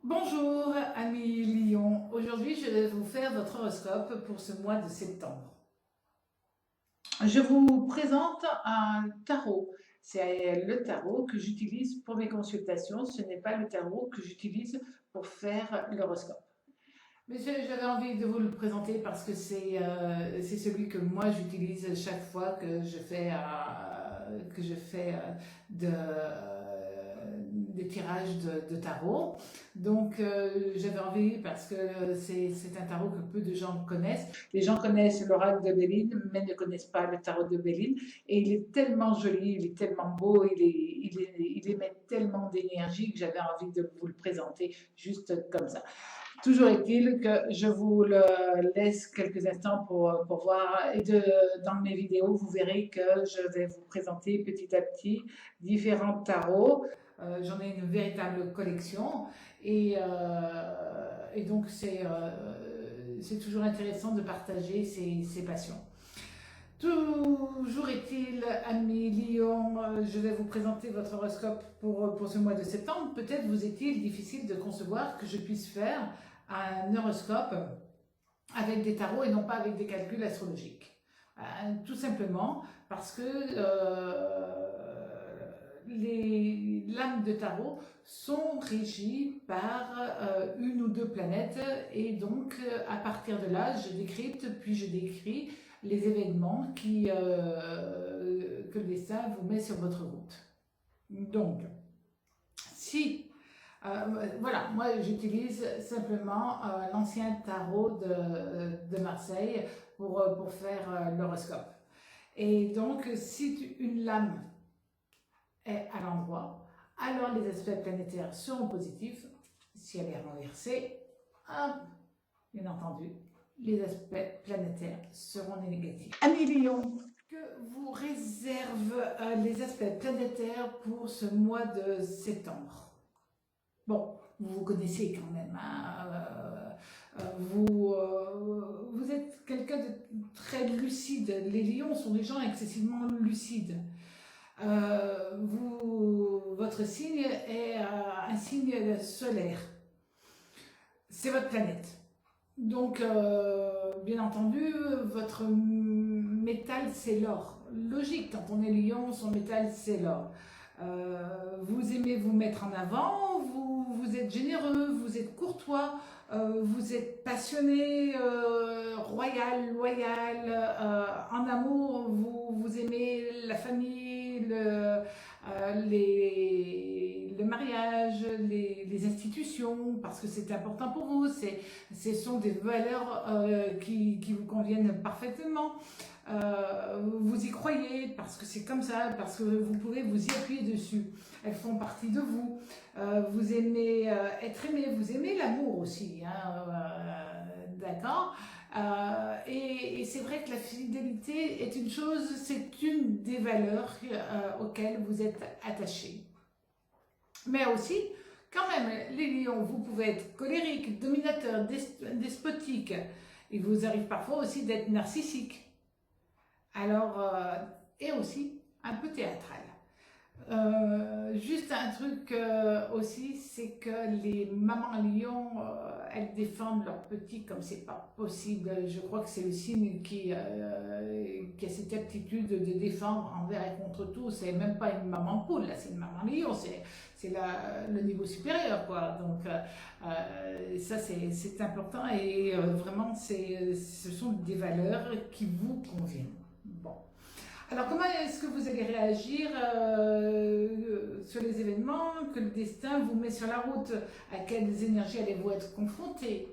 Bonjour amis Lion, aujourd'hui je vais vous faire votre horoscope pour ce mois de septembre. Je vous présente un tarot. C'est le tarot que j'utilise pour mes consultations, ce n'est pas le tarot que j'utilise pour faire l'horoscope. Mais j'avais envie de vous le présenter parce que c'est celui que moi j'utilise chaque fois que je fais des tirages de tarot. Donc j'avais envie parce que c'est un tarot que peu de gens connaissent. Les gens connaissent l'oracle de Béline mais ne connaissent pas le tarot de Béline. Et il est tellement joli, il est tellement beau, il émet tellement d'énergie que j'avais envie de vous le présenter juste comme ça. Toujours est-il que je vous le laisse quelques instants pour voir. Dans mes vidéos, vous verrez que je vais vous présenter petit à petit différents tarots. J'en ai une véritable collection et donc c'est toujours intéressant de partager ces passions. Toujours est-il, amis Lion, je vais vous présenter votre horoscope pour ce mois de septembre. Peut-être vous est-il difficile de concevoir que je puisse faire un horoscope avec des tarots et non pas avec des calculs astrologiques. Tout simplement parce que les lames de tarot sont régies par une ou deux planètes et donc à partir de là, je décrypte puis je décris les événements que le destin vous met sur votre route. Donc, si voilà, moi j'utilise simplement l'ancien tarot de Marseille pour faire l'horoscope. Et donc, si une lame est à l'endroit, alors les aspects planétaires seront positifs. Si elle est renversée, bien entendu, les aspects planétaires seront négatifs. Amis Lion, que vous réservent les aspects planétaires pour ce mois de septembre? Bon, vous vous connaissez quand même, hein, vous êtes quelqu'un de très lucide. Les lions sont des gens excessivement lucides. Votre signe est un signe solaire. C'est votre planète. Donc, bien entendu, votre métal, c'est l'or. Logique, quand on est lion, son métal, c'est l'or. Vous aimez vous mettre en avant, vous êtes généreux, vous êtes courtois, vous êtes passionné, royal, loyal, en amour, vous aimez la famille, le mariage, les institutions, parce que c'est important pour vous, ce sont des valeurs qui vous conviennent parfaitement. Vous y croyez parce que c'est comme ça, parce que vous pouvez vous y appuyer dessus. Elles font partie de vous. Vous aimez être aimé, vous aimez l'amour aussi, hein, d'accord. Et c'est vrai que la fidélité est une chose, c'est une des valeurs auxquelles vous êtes attachés. Mais aussi, quand même, les lions, vous pouvez être colérique, dominateur, despotique. Il vous arrive parfois aussi d'être narcissique. Alors, et aussi un peu théâtral. Juste un truc aussi, c'est que les mamans lions, elles défendent leurs petits comme c'est pas possible. Je crois que c'est le signe qui a cette aptitude de défendre envers et contre tout. C'est même pas une maman poule, là, c'est une maman lion. C'est le niveau supérieur, quoi. Donc, ça, c'est important et vraiment, ce sont des valeurs qui vous conviennent. Bon. Alors, comment est-ce que vous allez réagir sur les événements que le destin vous met sur la route? À quelles énergies allez-vous être confrontés?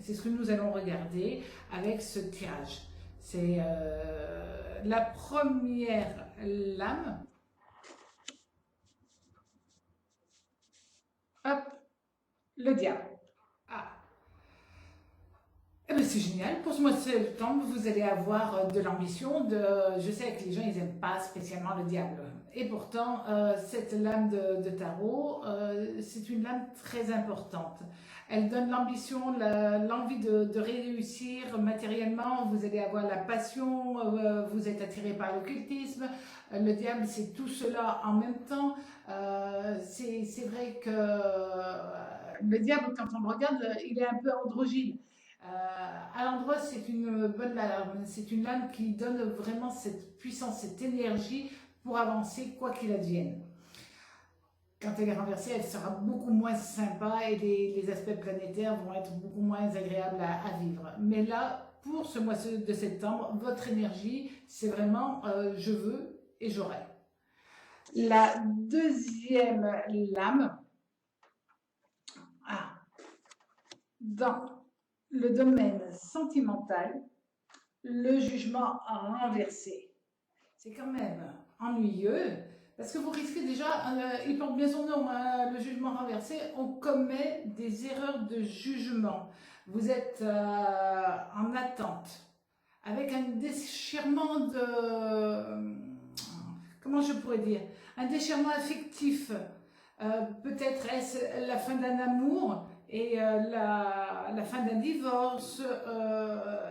C'est ce que nous allons regarder avec ce tirage. C'est la première lame. Hop, le diable. Ah. Eh ben c'est génial, pour ce mois de septembre, vous allez avoir de l'ambition. Je sais que les gens, ils n'aiment pas spécialement le diable. Et pourtant, cette lame de tarot, c'est une lame très importante. Elle donne l'ambition, l'envie de réussir matériellement. Vous allez avoir la passion, vous êtes attiré par l'occultisme. Le diable, c'est tout cela en même temps. C'est vrai que Le diable, quand on le regarde, il est un peu androgyne. À l'endroit, c'est une bonne lame. C'est une lame qui donne vraiment cette puissance, cette énergie pour avancer, quoi qu'il advienne. Quand elle est renversée, elle sera beaucoup moins sympa et les aspects planétaires vont être beaucoup moins agréables à vivre. Mais là, pour ce mois de septembre, votre énergie, c'est vraiment je veux et j'aurai. La deuxième lame, dans le domaine sentimental, le jugement renversé. C'est quand même ennuyeux parce que vous risquez déjà, il porte bien son nom, le jugement renversé, on commet des erreurs de jugement. Vous êtes en attente avec un déchirement de... Comment je pourrais dire? Un déchirement affectif. Peut-être est-ce la fin d'un amour et la fin d'un divorce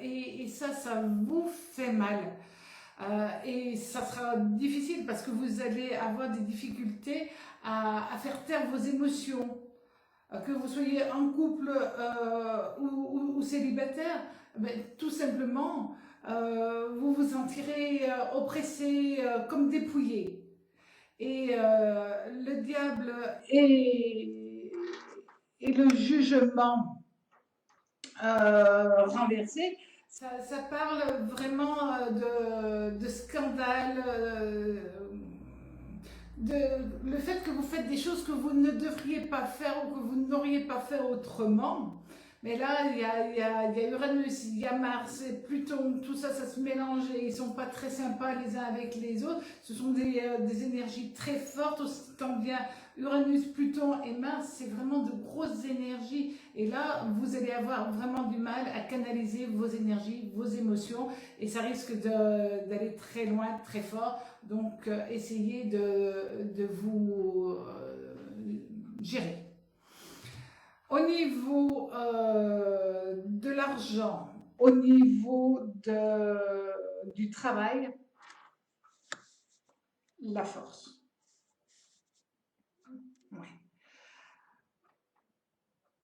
et ça vous fait mal. Et ça sera difficile parce que vous allez avoir des difficultés à faire taire vos émotions. Que vous soyez en couple ou célibataire, ben, tout simplement, vous vous sentirez oppressé, comme dépouillé. Et le diable et le jugement renversé, ça parle vraiment de scandale, le fait que vous faites des choses que vous ne devriez pas faire ou que vous n'auriez pas fait autrement. Mais là, il y a Uranus, il y a Mars et Pluton, tout ça, ça se mélange et ils ne sont pas très sympas les uns avec les autres. Ce sont des énergies très fortes, tant bien Uranus, Pluton et Mars, c'est vraiment de grosses énergies. Et là, vous allez avoir vraiment du mal à canaliser vos énergies, vos émotions et ça risque d'aller très loin, très fort. Donc, essayez de vous gérer. Au niveau de l'argent, au niveau du travail, la force. Ouais.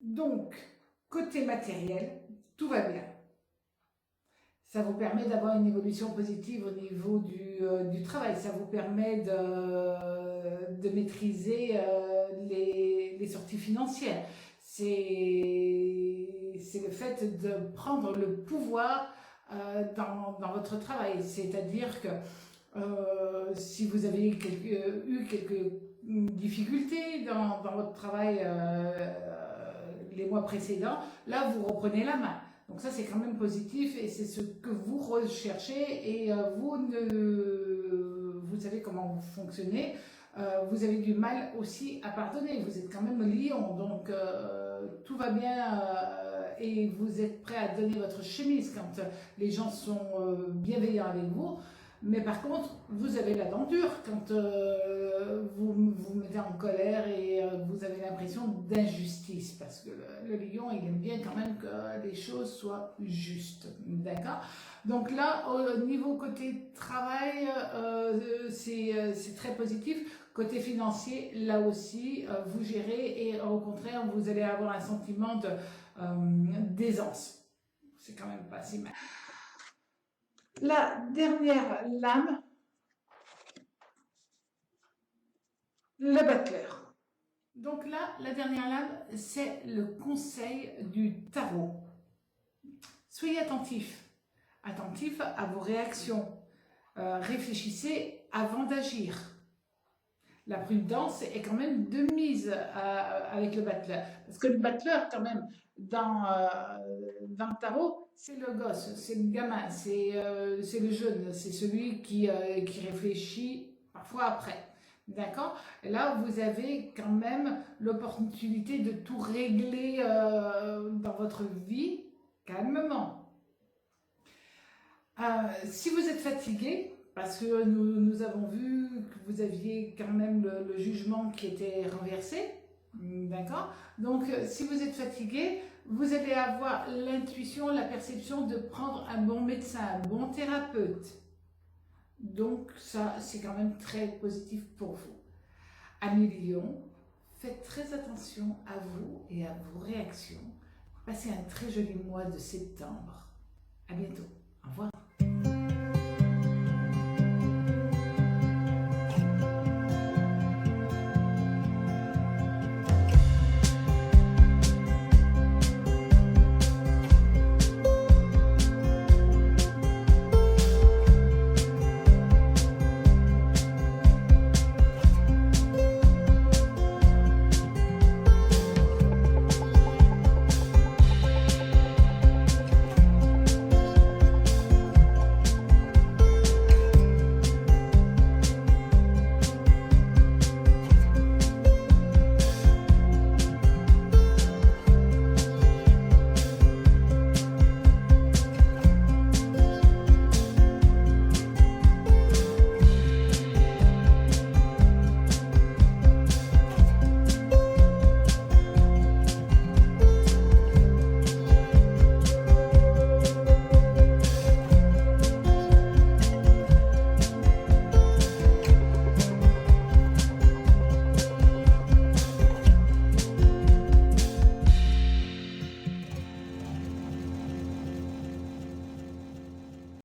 Donc, côté matériel, tout va bien. Ça vous permet d'avoir une évolution positive au niveau du travail. Ça vous permet de maîtriser les sorties financières. C'est le fait de prendre le pouvoir dans votre travail. C'est-à-dire que si vous avez eu quelques difficultés dans votre travail les mois précédents, là vous reprenez la main. Donc ça c'est quand même positif et c'est ce que vous recherchez et vous savez comment vous fonctionnez. Vous avez du mal aussi à pardonner, vous êtes quand même lion, donc tout va bien et vous êtes prêt à donner votre chemise quand les gens sont bienveillants avec vous. Mais par contre, vous avez la dent dure quand vous vous mettez en colère et vous avez l'impression d'injustice. Parce que le lion, il aime bien quand même que les choses soient justes. D'accord? Donc là, au niveau côté travail, c'est très positif. Côté financier, là aussi, vous gérez et au contraire, vous allez avoir un sentiment d'aisance. C'est quand même pas si mal. La dernière lame, le battleur. Donc là, la dernière lame, c'est le conseil du tarot. Soyez attentifs à vos réactions. Réfléchissez avant d'agir. La prudence est quand même de mise avec le battleur. Parce que le battleur, quand même, dans le tarot, c'est le gosse, c'est le gamin, c'est le jeune, c'est celui qui réfléchit parfois après. D'accord? Et là, vous avez quand même l'opportunité de tout régler dans votre vie calmement. Si vous êtes fatigué, parce que nous avons vu que vous aviez quand même le jugement qui était renversé, d'accord? Donc, si vous êtes fatigué, vous allez avoir l'intuition, la perception de prendre un bon médecin, un bon thérapeute. Donc, ça, c'est quand même très positif pour vous. Amis Lion, Faites très attention à vous et à vos réactions. Passez un très joli mois de septembre. À bientôt.